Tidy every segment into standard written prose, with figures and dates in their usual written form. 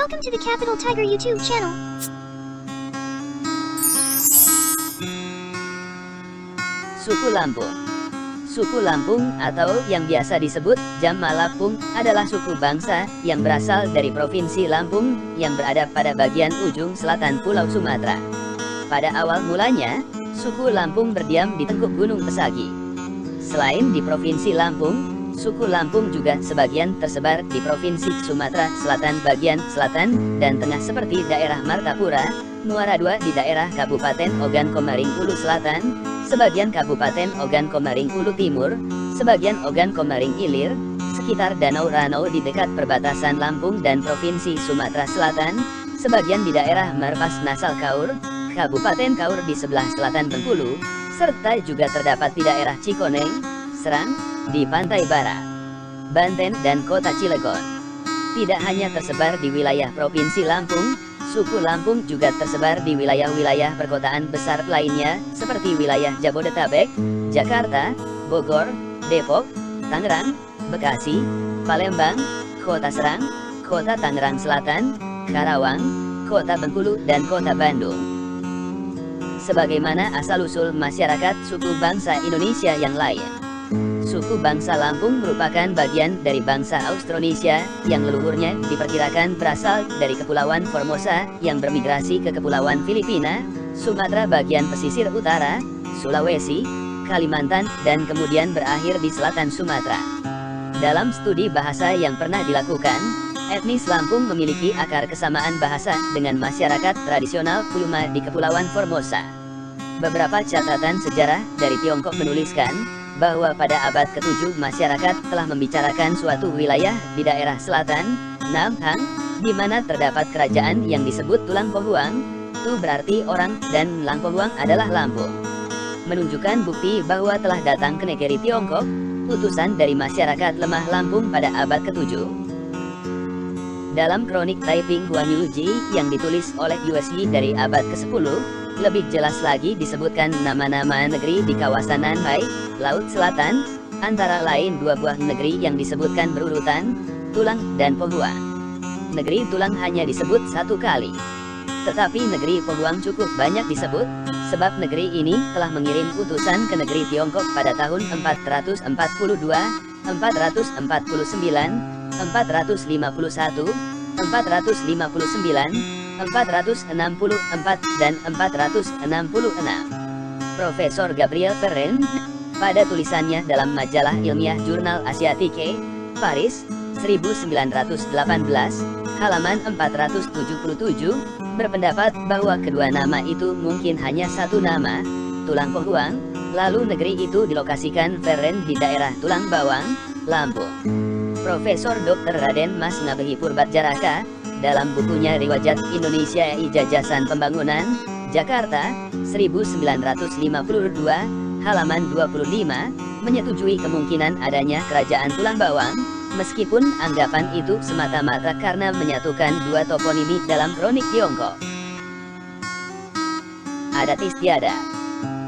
Welcome to the Capital Tiger YouTube channel. Suku Lampung. Suku Lampung atau yang biasa disebut Jamak Lampung adalah suku bangsa yang berasal dari Provinsi Lampung yang berada pada bagian ujung selatan Pulau Sumatera. Pada awal mulanya, suku Lampung berdiam di Tengkuk Gunung Pesagi. Selain di Provinsi Lampung, suku Lampung juga sebagian tersebar di Provinsi Sumatera Selatan bagian selatan dan tengah seperti daerah Martapura, Muara II di daerah Kabupaten Ogan Komering Ulu Selatan, sebagian Kabupaten Ogan Komering Ulu Timur, sebagian Ogan Komering Ilir, sekitar Danau Ranau di dekat perbatasan Lampung dan Provinsi Sumatera Selatan, sebagian di daerah Marpas Nasal Kaur, Kabupaten Kaur di sebelah selatan Bengkulu, serta juga terdapat di daerah Cikoneng, Serang, di pantai barat, Banten dan kota Cilegon. Tidak hanya tersebar di wilayah Provinsi Lampung, suku Lampung juga tersebar di wilayah-wilayah perkotaan besar lainnya, seperti wilayah Jabodetabek, Jakarta, Bogor, Depok, Tangerang, Bekasi, Palembang, Kota Serang, Kota Tangerang Selatan, Karawang, Kota Bengkulu dan Kota Bandung. Sebagaimana asal-usul masyarakat suku bangsa Indonesia yang lain, suku bangsa Lampung merupakan bagian dari bangsa Austronesia yang leluhurnya diperkirakan berasal dari Kepulauan Formosa yang bermigrasi ke Kepulauan Filipina, Sumatera bagian pesisir utara, Sulawesi, Kalimantan, dan kemudian berakhir di selatan Sumatera. Dalam studi bahasa yang pernah dilakukan, etnis Lampung memiliki akar kesamaan bahasa dengan masyarakat tradisional Puyuma di Kepulauan Formosa. Beberapa catatan sejarah dari Tiongkok menuliskan bahwa pada abad ke-7 masyarakat telah membicarakan suatu wilayah di daerah selatan, Nam Hang, di mana terdapat kerajaan yang disebut Tulang Pohuang, itu berarti orang, dan Lang Pohuang adalah Lampung. Menunjukkan bukti bahwa telah datang ke negeri Tiongkok, utusan dari masyarakat lemah Lampung pada abad ke-7. Dalam kronik Taiping Huanyuji yang ditulis oleh USG dari abad ke-10, lebih jelas lagi disebutkan nama-nama negeri di kawasan Nanhai, Laut Selatan, antara lain dua buah negeri yang disebutkan berurutan, Tulang dan Pohuang. Negeri Tulang hanya disebut satu kali. Tetapi negeri Pohuang cukup banyak disebut, sebab negeri ini telah mengirim utusan ke negeri Tiongkok pada tahun 442, 449, 451, 459, 464, dan 466. Profesor Gabriel Ferren, pada tulisannya dalam majalah ilmiah Jurnal Asiatique, Paris, 1918, halaman 477, berpendapat bahwa kedua nama itu mungkin hanya satu nama, Tulang Pohuang, lalu negeri itu dilokasikan Ferren di daerah Tulang Bawang, Lampung. Profesor Dr. Raden Mas Ngabehi Purbatjaraka, dalam bukunya Riwayat Indonesia Ijajasan Pembangunan, Jakarta, 1952, halaman 25, menyetujui kemungkinan adanya kerajaan Tulang Bawang, meskipun anggapan itu semata-mata karena menyatukan dua toponimi dalam kronik Tiongkok. Adat istiadat.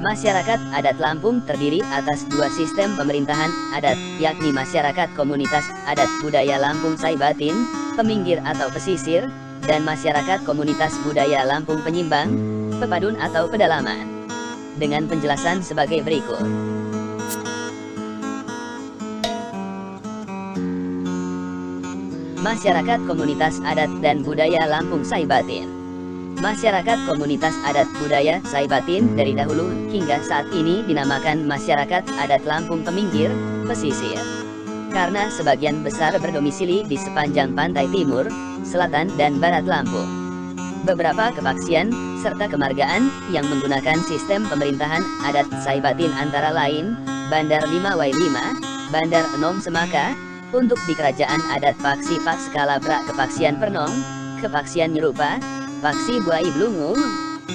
Masyarakat adat Lampung terdiri atas dua sistem pemerintahan adat, yakni masyarakat komunitas adat budaya Lampung Saibatin, peminggir atau pesisir, dan masyarakat komunitas budaya Lampung Penyimbang, pepadun atau pedalaman. Dengan penjelasan sebagai berikut. Masyarakat komunitas adat dan budaya Lampung Saibatin. Masyarakat komunitas adat budaya Saibatin dari dahulu hingga saat ini dinamakan masyarakat adat Lampung Peminggir, pesisir. Karena sebagian besar berdomisili di sepanjang pantai timur, selatan dan barat Lampung. Beberapa kepaksian, serta kemargaan, yang menggunakan sistem pemerintahan adat Saibatin antara lain, Bandar 5W5, Bandar Enom Semaka, untuk di kerajaan adat Paksi Pak Skala Brak Kepaksian Pernong, Kepaksian Nyerupa, Paksi Buai Blungung,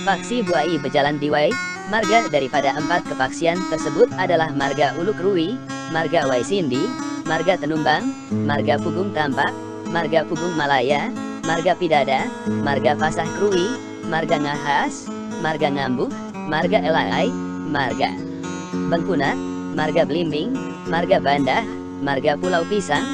Paksi Buai Bejalan Diwai. Marga daripada empat kepaksian tersebut adalah Marga Uluk Rui, Marga Waisindi, Marga Tenumbang, Marga Pugung Tampak, Marga Pugung Malaya, Marga Pidada, Marga Pasah Krui, Marga Ngahas, Marga Ngambuh, Marga Elai, Marga Bengkuna, Marga Belimbing, Marga Bandah, Marga Pulau Pisang,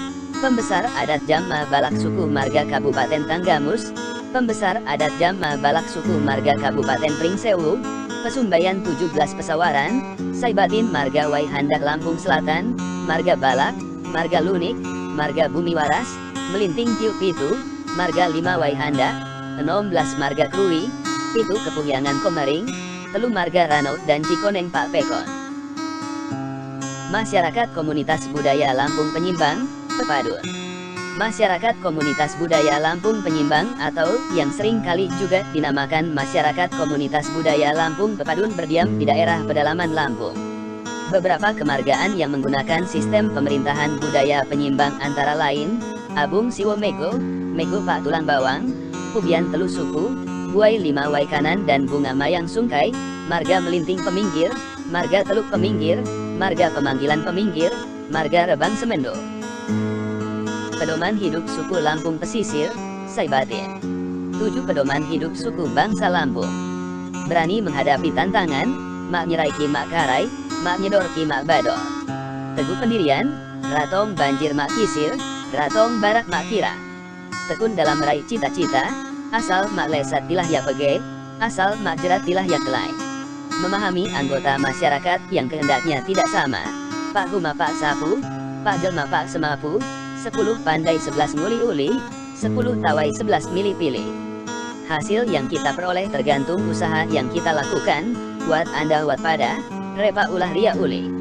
Pembesar adat Jamma Balak suku Marga Kabupaten Tanggamus, Pembesar adat Jamma Balak suku Marga Kabupaten Pringsewu, Pesumbayan 17 Pesawaran, Saibatin Marga Waihandak Lampung Selatan, Marga Balak, Marga Lunik, Marga Bumi Waras, Melinting Tiup Pitu, Marga 5 Waihandak, 16 Marga Krui, Pitu Kepungyangan Komering, Telu Marga Ranaut dan Cikoneng Pak Pekon. Masyarakat Komunitas Budaya Lampung Penyimbang, Pepadun. Masyarakat Komunitas Budaya Lampung Penyimbang atau yang sering kali juga dinamakan Masyarakat Komunitas Budaya Lampung Pepadun berdiam di daerah pedalaman Lampung. Beberapa kemargaan yang menggunakan sistem pemerintahan budaya penyimbang antara lain, Abung Siwo Mego, Mego Pak Tulang Bawang, Pubian Telu Suku, Buai 5 Waikanan dan Bunga Mayang Sungkai, Marga Melinting Peminggir, Marga Teluk Peminggir, Marga Pemanggilan Peminggir, Marga Rebang Semendo. Pedoman hidup suku Lampung Pesisir, Saibatin. 7 pedoman hidup suku bangsa Lampung. Berani menghadapi tantangan, mak nyerai ki mak karai, mak nyedor ki mak bador. Teguh pendirian, ratong banjir mak kisir, ratong barak mak kira. Tekun dalam meraih cita-cita, asal mak lesat tilah ya pege, asal mak jerat tilah ya kelai. Memahami anggota masyarakat yang kehendaknya tidak sama. Pak Huma Pak Sapu, Pak Jelma Pak Semapu, 10 pandai 11 nguli-uli, 10 tawai 11 milih-pilih. Hasil yang kita peroleh tergantung usaha yang kita lakukan, buat Anda waspada, repa ulah ria uli.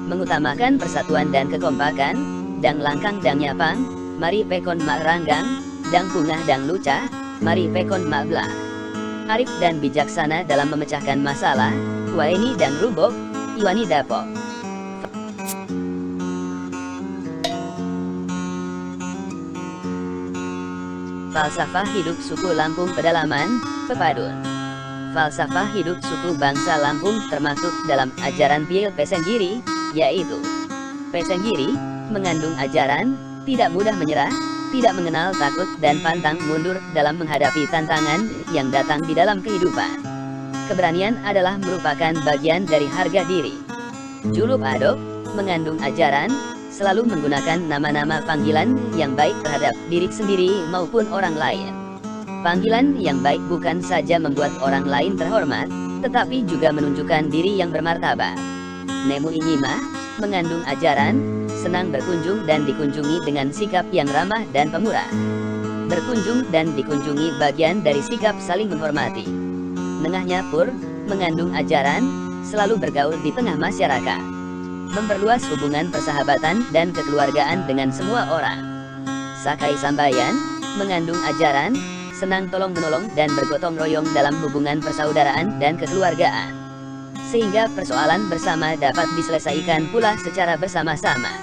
Mengutamakan persatuan dan kekompakan, dang langkang dang nyapang, mari pekon mak ranggang, dang pungah dang lucah, mari pekon mak belah. Arif dan bijaksana dalam memecahkan masalah, waini dan rubok, iwani dapok. Falsafah hidup suku Lampung Pedalaman, Pepadun. Falsafah hidup suku bangsa Lampung termasuk dalam ajaran Piel Pesenggiri, yaitu Pesenggiri mengandung ajaran tidak mudah menyerah, tidak mengenal takut dan pantang mundur dalam menghadapi tantangan yang datang di dalam kehidupan. Keberanian adalah merupakan bagian dari harga diri. Julup Adok mengandung ajaran selalu menggunakan nama-nama panggilan yang baik terhadap diri sendiri maupun orang lain. Panggilan yang baik bukan saja membuat orang lain terhormat, tetapi juga menunjukkan diri yang bermartabat. Nemu Inyima mengandung ajaran senang berkunjung dan dikunjungi dengan sikap yang ramah dan pemurah. Berkunjung dan dikunjungi bagian dari sikap saling menghormati. Nengahnya Pur mengandung ajaran selalu bergaul di tengah masyarakat, memperluas hubungan persahabatan dan kekeluargaan dengan semua orang. Sakai Sambayan mengandung ajaran senang tolong-menolong dan bergotong royong dalam hubungan persaudaraan dan kekeluargaan, sehingga persoalan bersama dapat diselesaikan pula secara bersama-sama.